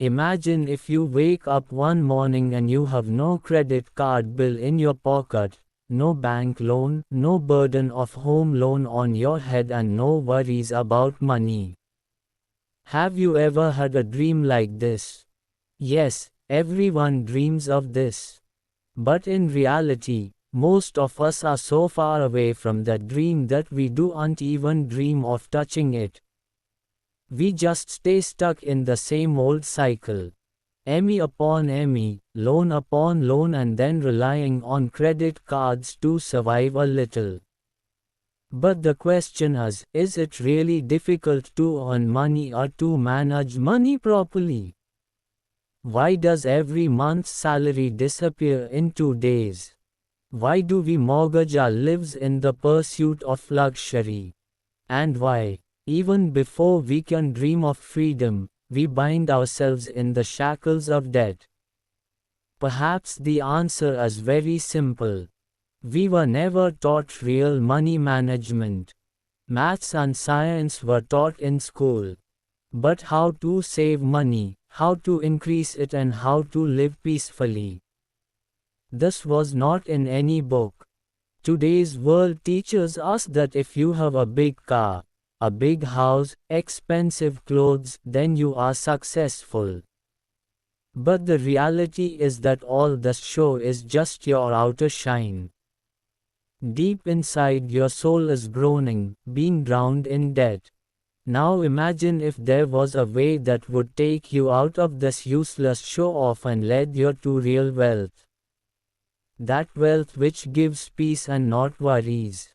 Imagine if you wake up one morning and you have no credit card bill in your pocket, no bank loan, no burden of home loan on your head and no worries about money. Have you ever had a dream like this? Yes, everyone dreams of this. But in reality, most of us are so far away from that dream that we don't even dream of touching it. We just stay stuck in the same old cycle. Emmy upon Emmy, loan upon loan, and then relying on credit cards to survive a little. But the question is it really difficult to earn money or to manage money properly? Why does every month's salary disappear in 2 days? Why do we mortgage our lives in the pursuit of luxury? And why, even before we can dream of freedom, we bind ourselves in the shackles of debt? Perhaps the answer is very simple. We were never taught real money management. Maths and science were taught in school. But how to save money, how to increase it, and how to live peacefully, this was not in any book. Today's world teaches us that if you have a big car, a big house, expensive clothes, then you are successful. But the reality is that all this show is just your outer shine. Deep inside, your soul is groaning, being drowned in debt. Now imagine if there was a way that would take you out of this useless show-off and lead you to real wealth. That wealth which gives peace and not worries.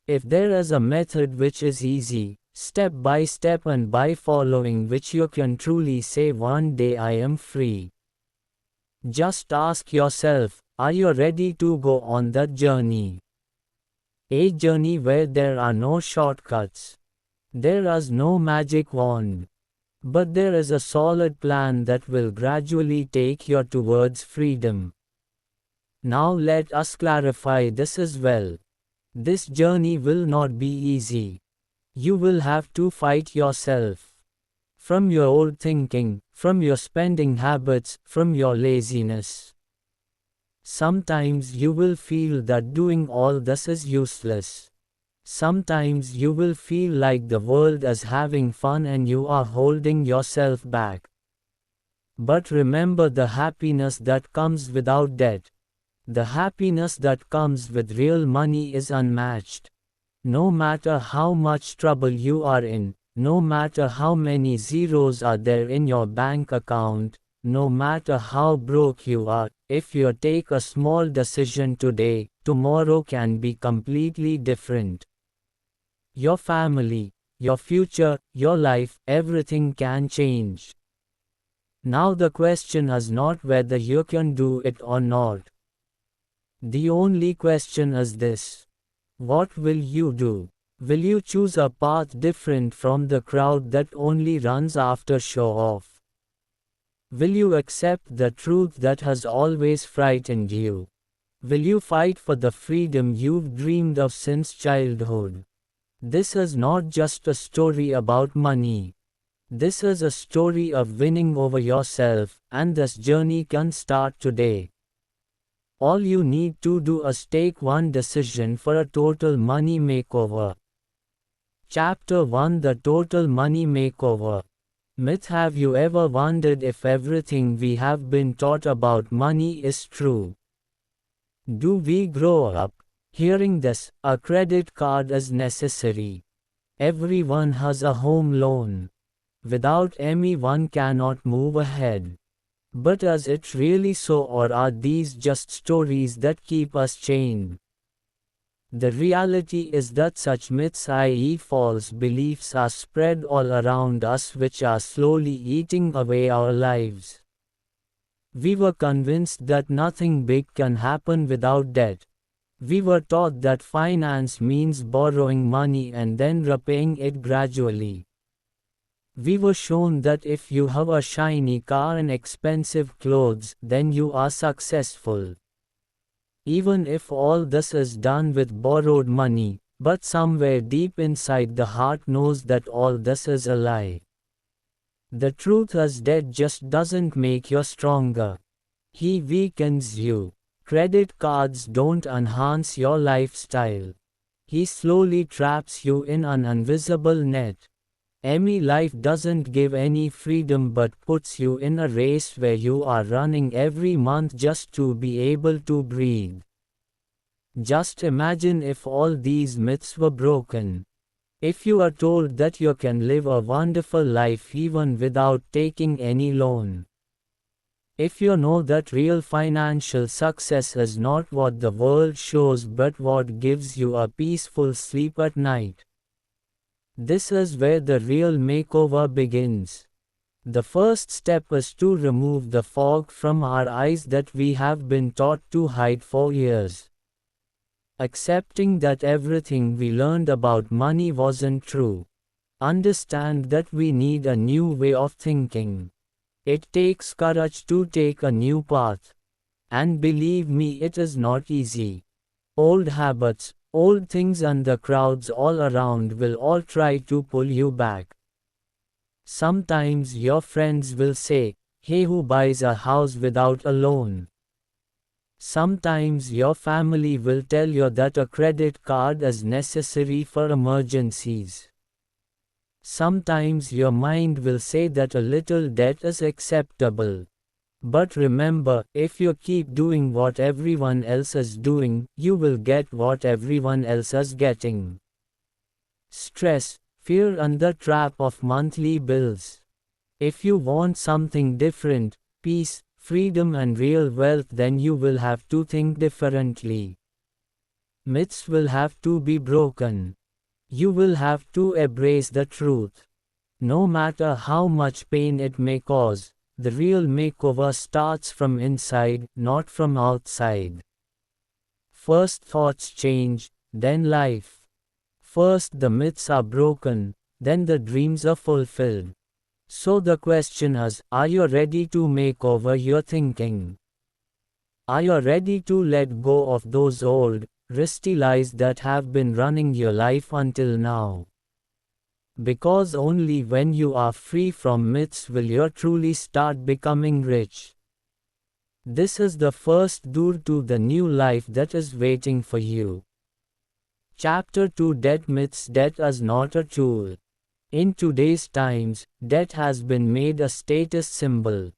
If there is a method which is easy, step by step, and by following which you can truly say one day I am free. Just ask yourself, are you ready to go on that journey? A journey where there are no shortcuts. There is no magic wand. But there is a solid plan that will gradually take you towards freedom. Now let us clarify this as well. This journey will not be easy. You will have to fight yourself. From your old thinking, from your spending habits, from your laziness. Sometimes you will feel that doing all this is useless. Sometimes you will feel like the world is having fun and you are holding yourself back. But remember, the happiness that comes without debt, the happiness that comes with real money, is unmatched. No matter how much trouble you are in, no matter how many zeros are there in your bank account, no matter how broke you are, if you take a small decision today, tomorrow can be completely different. Your family, your future, your life, everything can change. Now the question is not whether you can do it or not. The only question is this: what will you do? Will you choose a path different from the crowd that only runs after show-off? Will you accept the truth that has always frightened you? Will you fight for the freedom you've dreamed of since childhood? This is not just a story about money. This is a story of winning over yourself, and this journey can start today. All you need to do is take one decision for a total money makeover. Chapter 1: The Total Money Makeover. Myth: have you ever wondered if everything we have been taught about money is true? Do we grow up hearing this: a credit card is necessary? Everyone has a home loan. Without Emmy one cannot move ahead. But is it really so, or are these just stories that keep us chained? The reality is that such myths, i.e. false beliefs, are spread all around us, which are slowly eating away our lives. We were convinced that nothing big can happen without debt. We were taught that finance means borrowing money and then repaying it gradually. We were shown that if you have a shiny car and expensive clothes, then you are successful. Even if all this is done with borrowed money, but somewhere deep inside the heart knows that all this is a lie. The truth is debt just doesn't make you stronger. He weakens you. Credit cards don't enhance your lifestyle. He slowly traps you in an invisible net. Life doesn't give any freedom but puts you in a race where you are running every month just to be able to breathe. Just imagine if all these myths were broken. If you are told that you can live a wonderful life even without taking any loan. If you know that real financial success is not what the world shows but what gives you a peaceful sleep at night. This is where the real makeover begins. The first step is to remove the fog from our eyes that we have been taught to hide for years. Accepting that everything we learned about money wasn't true. Understand that we need a new way of thinking. It takes courage to take a new path. And believe me, it is not easy. Old habits, old things and the crowds all around will all try to pull you back. Sometimes your friends will say, "Hey, who buys a house without a loan?" Sometimes your family will tell you that a credit card is necessary for emergencies. Sometimes your mind will say that a little debt is acceptable. But remember, if you keep doing what everyone else is doing, you will get what everyone else is getting. Stress, fear and the trap of monthly bills. If you want something different, peace, freedom and real wealth, then you will have to think differently. Myths will have to be broken. You will have to embrace the truth. No matter how much pain it may cause, the real makeover starts from inside, not from outside. First thoughts change, then life. First the myths are broken, then the dreams are fulfilled. So the question is, are you ready to make over your thinking? Are you ready to let go of those old, risky lies that have been running your life until now? Because only when you are free from myths will you truly start becoming rich. This is the first door to the new life that is waiting for you. Chapter 2: Debt Myths. Debt is not a tool. In today's times, debt has been made a status symbol.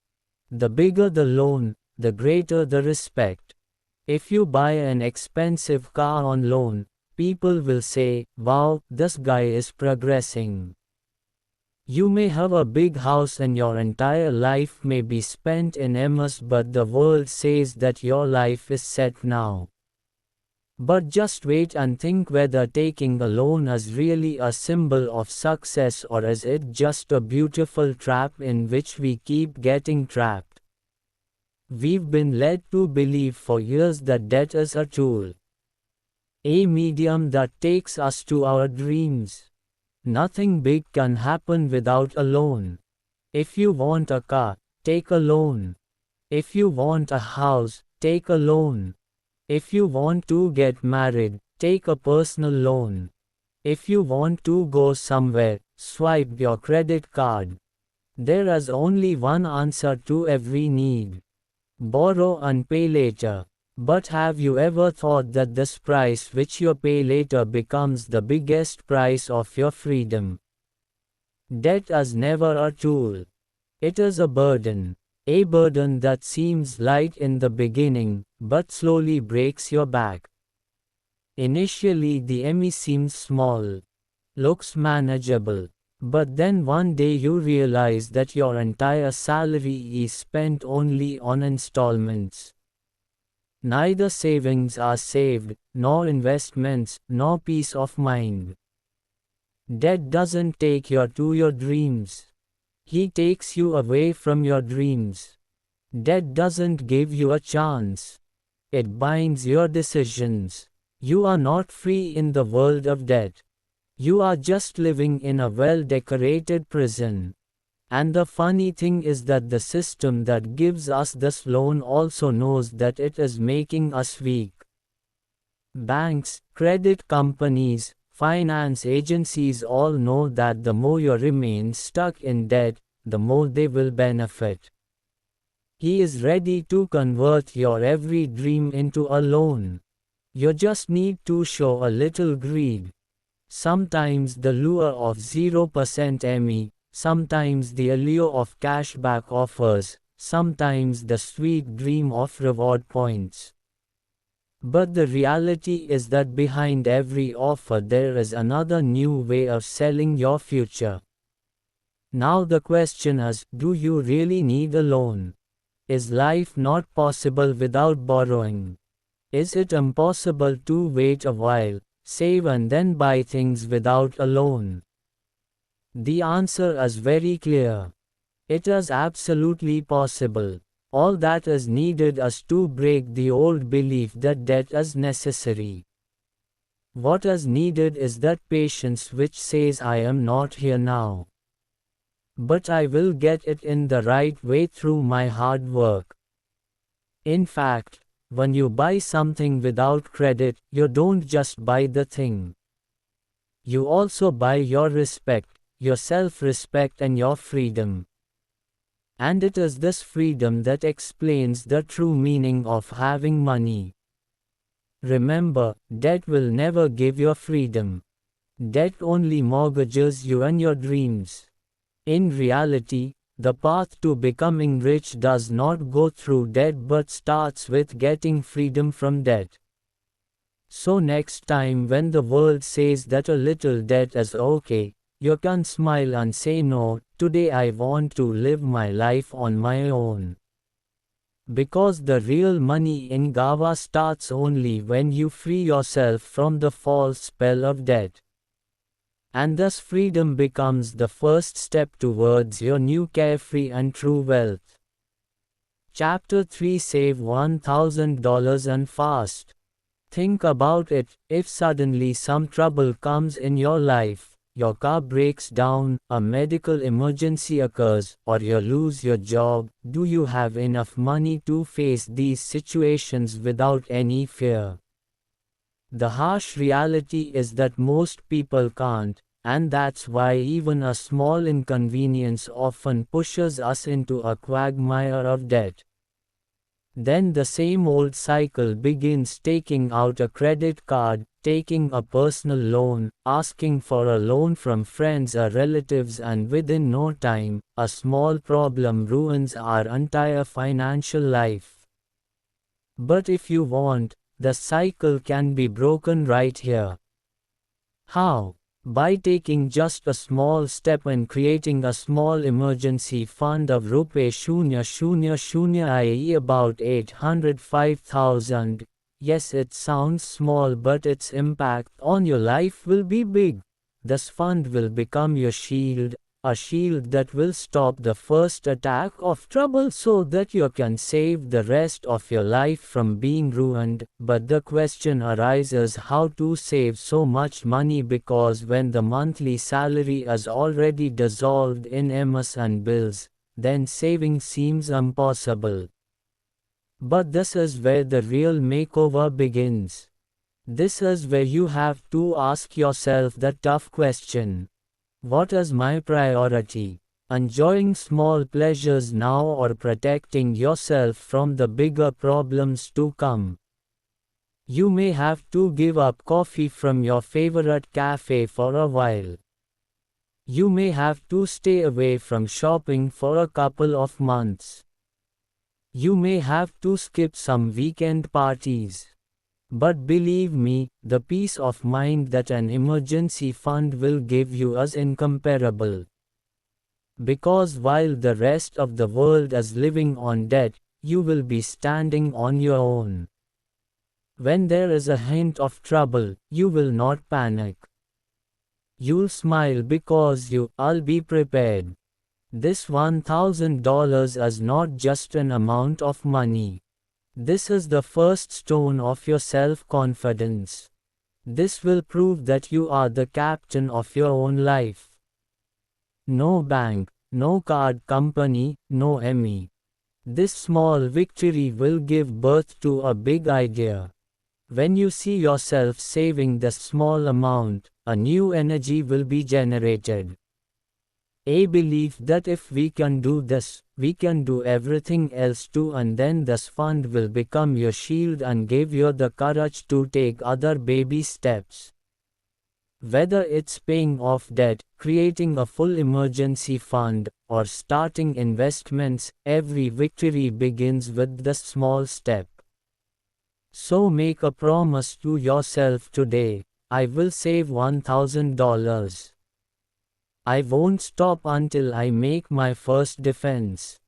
The bigger the loan, the greater the respect. If you buy an expensive car on loan, people will say, "Wow, this guy is progressing." You may have a big house and your entire life may be spent in MS, but the world says that your life is set now. But just wait and think whether taking a loan is really a symbol of success, or is it just a beautiful trap in which we keep getting trapped. We've been led to believe for years that debt is a tool, a medium that takes us to our dreams. Nothing big can happen without a loan. If you want a car, take a loan. If you want a house, take a loan. If you want to get married, take a personal loan. If you want to go somewhere, swipe your credit card. There is only one answer to every need: borrow and pay later. But have you ever thought that this price which you pay later becomes the biggest price of your freedom? Debt is never a tool. It is a burden. A burden that seems light in the beginning, but slowly breaks your back. Initially the ME seems small, looks manageable, but then one day you realize that your entire salary is spent only on installments. Neither savings are saved, nor investments, nor peace of mind. Debt doesn't take you to your dreams. He takes you away from your dreams. Debt doesn't give you a chance. It binds your decisions. You are not free in the world of debt. You are just living in a well-decorated prison. And the funny thing is that the system that gives us this loan also knows that it is making us weak. Banks, credit companies, finance agencies all know that the more you remain stuck in debt, the more they will benefit. He is ready to convert your every dream into a loan. You just need to show a little greed. Sometimes the lure of 0% ME, sometimes the allure of cashback offers, sometimes the sweet dream of reward points. But the reality is that behind every offer there is another new way of selling your future. Now the question is, do you really need a loan? Is life not possible without borrowing? Is it impossible to wait a while, save and then buy things without a loan? The answer is very clear. It is absolutely possible. All that is needed is to break the old belief that debt is necessary. What is needed is that patience which says I am not here now, but I will get it in the right way through my hard work. In fact, when you buy something without credit, you don't just buy the thing. You also buy your respect, your self-respect and your freedom. And it is this freedom that explains the true meaning of having money. Remember, debt will never give you freedom. Debt only mortgages you and your dreams. In reality, the path to becoming rich does not go through debt but starts with getting freedom from debt. So next time when the world says that a little debt is okay, you can smile and say no, today I want to live my life on my own. Because the real money in Gawa starts only when you free yourself from the false spell of debt. And thus freedom becomes the first step towards your new carefree and true wealth. Chapter 3 Save $1,000 and fast. Think about it, if suddenly some trouble comes in your life, your car breaks down, a medical emergency occurs, or you lose your job, do you have enough money to face these situations without any fear? The harsh reality is that most people can't, and that's why even a small inconvenience often pushes us into a quagmire of debt. Then the same old cycle begins, taking out a credit card, taking a personal loan, asking for a loan from friends or relatives, and within no time, a small problem ruins our entire financial life. But if you want, the cycle can be broken right here. How? By taking just a small step and creating a small emergency fund of Rs000, i.e. about 805,000. Yes, it sounds small, but its impact on your life will be big. This fund will become your shield, a shield that will stop the first attack of trouble so that you can save the rest of your life from being ruined. But the question arises how to save so much money, because when the monthly salary is already dissolved in MS and bills, then saving seems impossible. But this is where the real makeover begins. This is where you have to ask yourself the tough question. What is my priority? Enjoying small pleasures now or protecting yourself from the bigger problems to come? You may have to give up coffee from your favorite cafe for a while. You may have to stay away from shopping for a couple of months. You may have to skip some weekend parties. But believe me, the peace of mind that an emergency fund will give you is incomparable. Because while the rest of the world is living on debt, you will be standing on your own. When there is a hint of trouble, you will not panic. You'll smile because you'll be prepared. This $1,000 is not just an amount of money. This is the first stone of your self-confidence. This will prove that you are the captain of your own life. No bank, no card company, no ME. This small victory will give birth to a big idea. When you see yourself saving this small amount, a new energy will be generated. A belief that if we can do this, we can do everything else too, and then this fund will become your shield and give you the courage to take other baby steps. Whether it's paying off debt, creating a full emergency fund, or starting investments, every victory begins with the small step. So make a promise to yourself today. I will save $1,000. I won't stop until I make my first defense.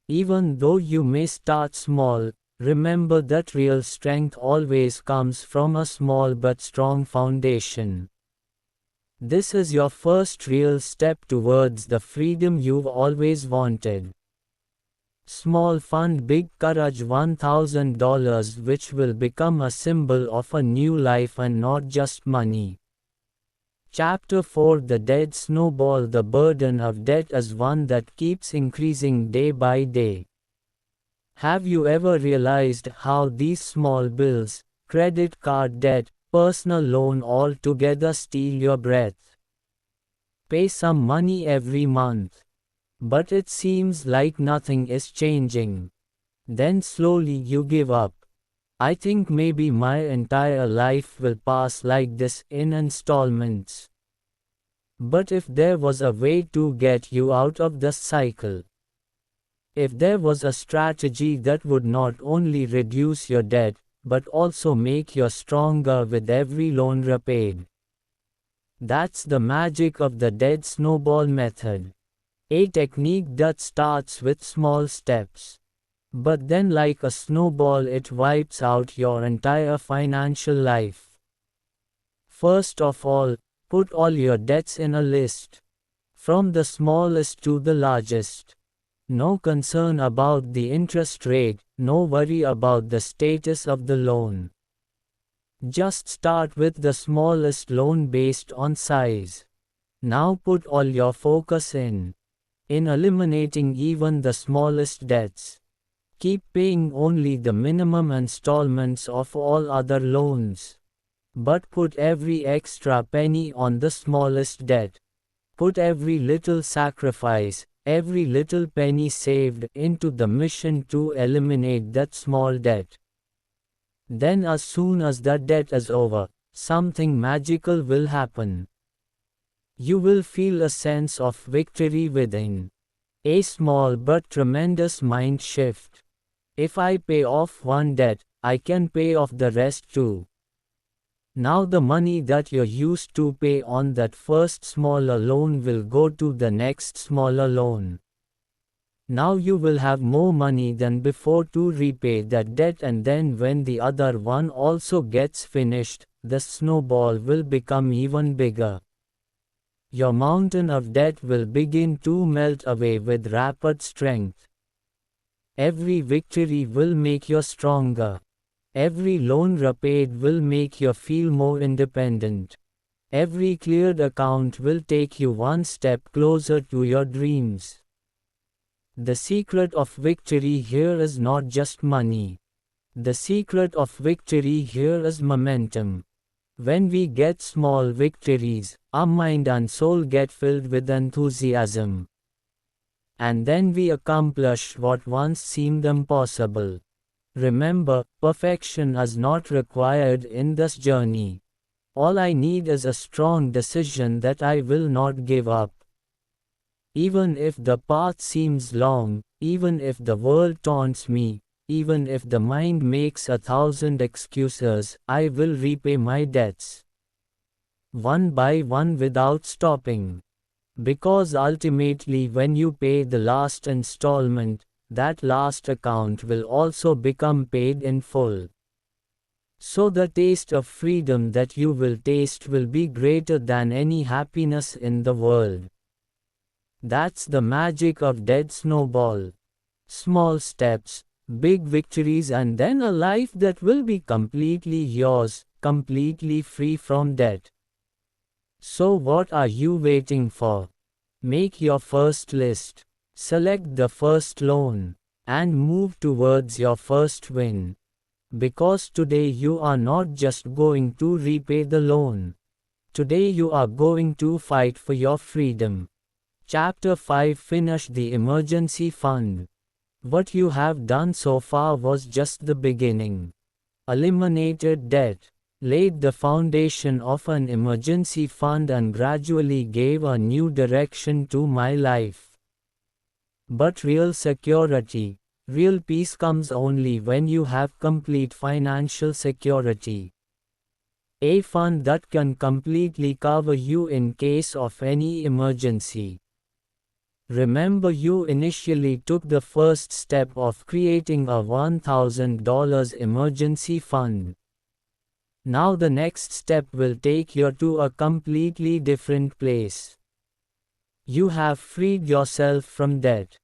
Even though you may start small, remember that real strength always comes from a small but strong foundation. This is your first real step towards the freedom you've always wanted. Small fund, big courage, $1,000, which will become a symbol of a new life and not just money. Chapter 4: The Debt Snowball. The burden of debt is one that keeps increasing day by day. Have you ever realized how these small bills, credit card debt, personal loan, all together steal your breath? Pay some money every month, but it seems like nothing is changing. Then slowly you give up. I think maybe my entire life will pass like this in installments. But if there was a way to get you out of the cycle, if there was a strategy that would not only reduce your debt, but also make you stronger with every loan repaid. That's the magic of the debt snowball method. A technique that starts with small steps. But then, like a snowball, it wipes out your entire financial life. First of all, put all your debts in a list. From the smallest to the largest. No concern about the interest rate, no worry about the status of the loan. Just start with the smallest loan based on size. Now put all your focus in eliminating even the smallest debts. Keep paying only the minimum installments of all other loans. But put every extra penny on the smallest debt. Put every little sacrifice, every little penny saved into the mission to eliminate that small debt. Then as soon as that debt is over, something magical will happen. You will feel a sense of victory within. A small but tremendous mind shift. If I pay off one debt, I can pay off the rest too. Now the money that you used to pay on that first smaller loan will go to the next smaller loan. Now you will have more money than before to repay that debt, and then when the other one also gets finished, the snowball will become even bigger. Your mountain of debt will begin to melt away with rapid strength. Every victory will make you stronger. Every loan repaid will make you feel more independent. Every cleared account will take you one step closer to your dreams. The secret of victory here is not just money. The secret of victory here is momentum. When we get small victories, our mind and soul get filled with enthusiasm. And then we accomplish what once seemed impossible. Remember, perfection is not required in this journey. All I need is a strong decision that I will not give up. Even if the path seems long, even if the world taunts me, even if the mind makes 1,000 excuses, I will repay my debts. One by one without stopping. Because ultimately when you pay the last installment, that last account will also become paid in full. So the taste of freedom that you will taste will be greater than any happiness in the world. That's the magic of debt snowball. Small steps, big victories, and then a life that will be completely yours, completely free from debt. So what are you waiting for? Make your first list. Select the first loan, and move towards your first win. Because today you are not just going to repay the loan. Today you are going to fight for your freedom. Chapter 5 Finish the emergency fund. What you have done so far was just the beginning. Eliminated debt, laid the foundation of an emergency fund and gradually gave a new direction to my life. But real security, real peace comes only when you have complete financial security. A fund that can completely cover you in case of any emergency. Remember, you initially took the first step of creating a $1,000 emergency fund. Now the next step will take you to a completely different place. You have freed yourself from debt.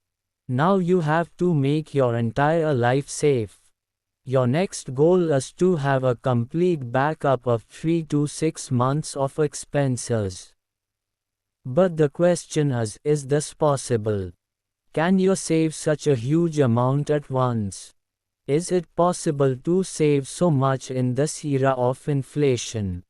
Now you have to make your entire life safe. Your next goal is to have a complete backup of 3 to 6 months of expenses. But the question is this possible? Can you save such a huge amount at once? Is it possible to save so much in this era of inflation?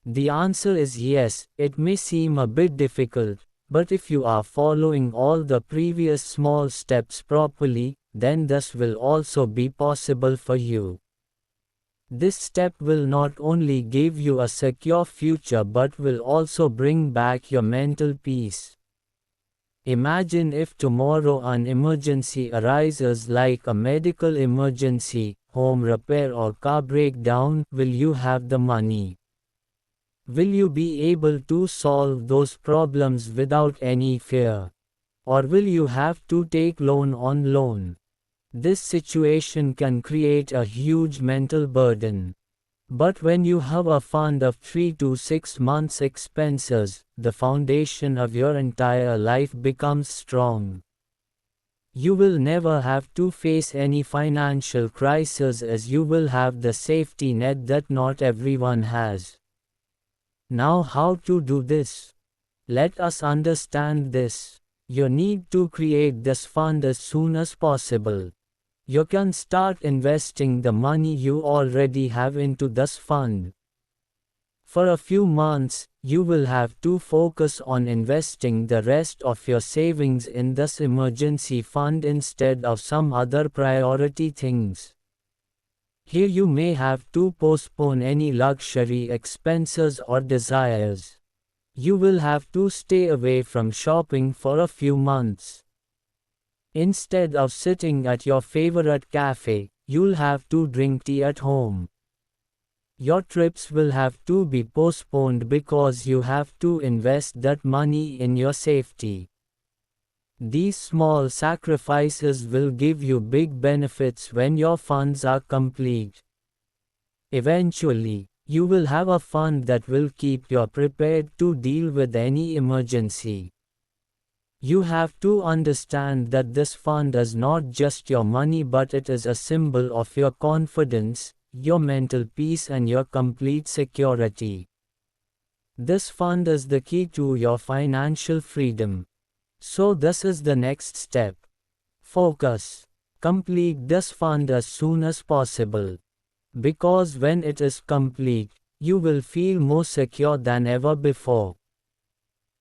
The answer is yes. It may seem a bit difficult, but if you are following all the previous small steps properly, then this will also be possible for you. This step will not only give you a secure future but will also bring back your mental peace. Imagine if tomorrow an emergency arises like a medical emergency, home repair or car breakdown. Will you have the money? Will you be able to solve those problems without any fear? Or will you have to take loan on loan? This situation can create a huge mental burden. But when you have a fund of 3 to 6 months expenses, the foundation of your entire life becomes strong. You will never have to face any financial crisis as you will have the safety net that not everyone has. Now, how to do this? Let us understand this. You need to create this fund as soon as possible. You can start investing the money you already have into this fund. For a few months, you will have to focus on investing the rest of your savings in this emergency fund instead of some other priority things. Here you may have to postpone any luxury expenses or desires. You will have to stay away from shopping for a few months. Instead of sitting at your favorite cafe, you'll have to drink tea at home. Your trips will have to be postponed because you have to invest that money in your safety. These small sacrifices will give you big benefits when your funds are complete. Eventually, you will have a fund that will keep you prepared to deal with any emergency. You have to understand that this fund is not just your money but it is a symbol of your confidence, your mental peace and your complete security. This fund is the key to your financial freedom. So this is the next step. Focus. Complete this fund as soon as possible. Because when it is complete, you will feel more secure than ever before.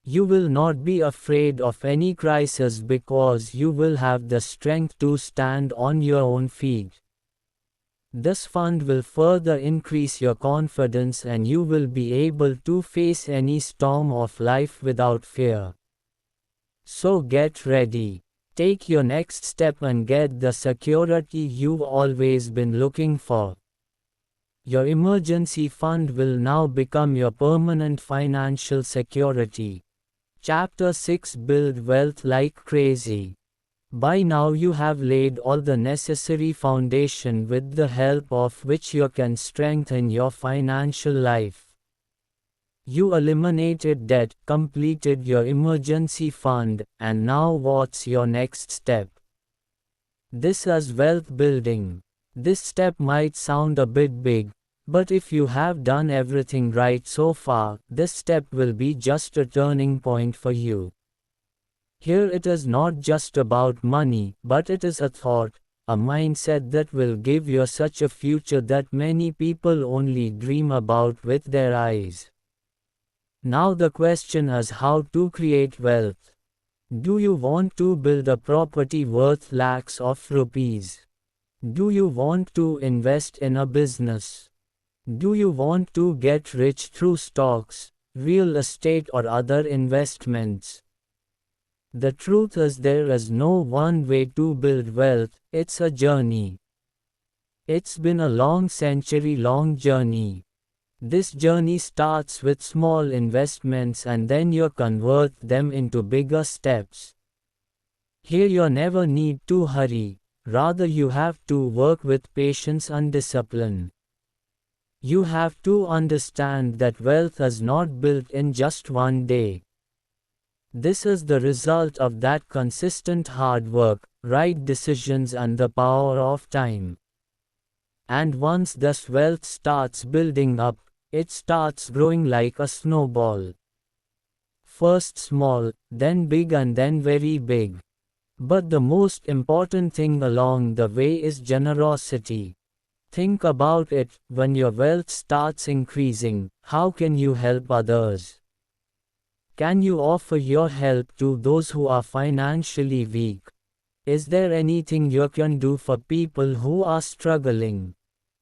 You will not be afraid of any crisis because you will have the strength to stand on your own feet. This fund will further increase your confidence and you will be able to face any storm of life without fear. So get ready. Take your next step and get the security you've always been looking for. Your emergency fund will now become your permanent financial security. Chapter 6 Build Wealth Like Crazy. By now you have laid all the necessary foundation with the help of which you can strengthen your financial life. You eliminated debt, completed your emergency fund, and now what's your next step? This is wealth building. This step might sound a bit big, but if you have done everything right so far, this step will be just a turning point for you. Here it is not just about money, but it is a thought, a mindset that will give you such a future that many people only dream about with their eyes. Now the question is how to create wealth. Do you want to build a property worth lakhs of rupees? Do you want to invest in a business? Do you want to get rich through stocks, real estate or other investments? The truth is there is no one way to build wealth, it's a journey. It's been a long century-long journey. This journey starts with small investments and then you convert them into bigger steps. Here you never need to hurry, rather you have to work with patience and discipline. You have to understand that wealth is not built in just one day. This is the result of that consistent hard work, right decisions and the power of time. And once this wealth starts building up, it starts growing like a snowball. First small, then big and then very big. But the most important thing along the way is generosity. Think about it, when your wealth starts increasing, how can you help others? Can you offer your help to those who are financially weak? Is there anything you can do for people who are struggling?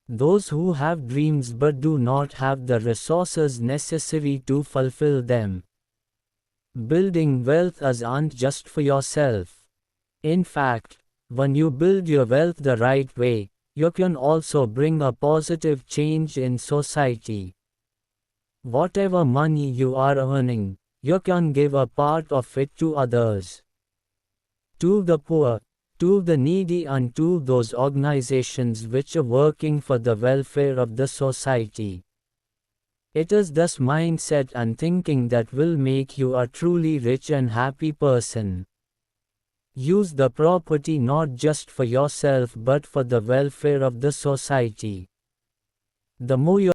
Those who have dreams but do not have the resources necessary to fulfill them. Building wealth isn't just for yourself. In fact, when you build your wealth the right way, you can also bring a positive change in society. Whatever money you are earning, you can give a part of it to others. To the poor, to the needy and to those organizations which are working for the welfare of the society. It is this mindset and thinking that will make you a truly rich and happy person. Use the property not just for yourself but for the welfare of the society. The more you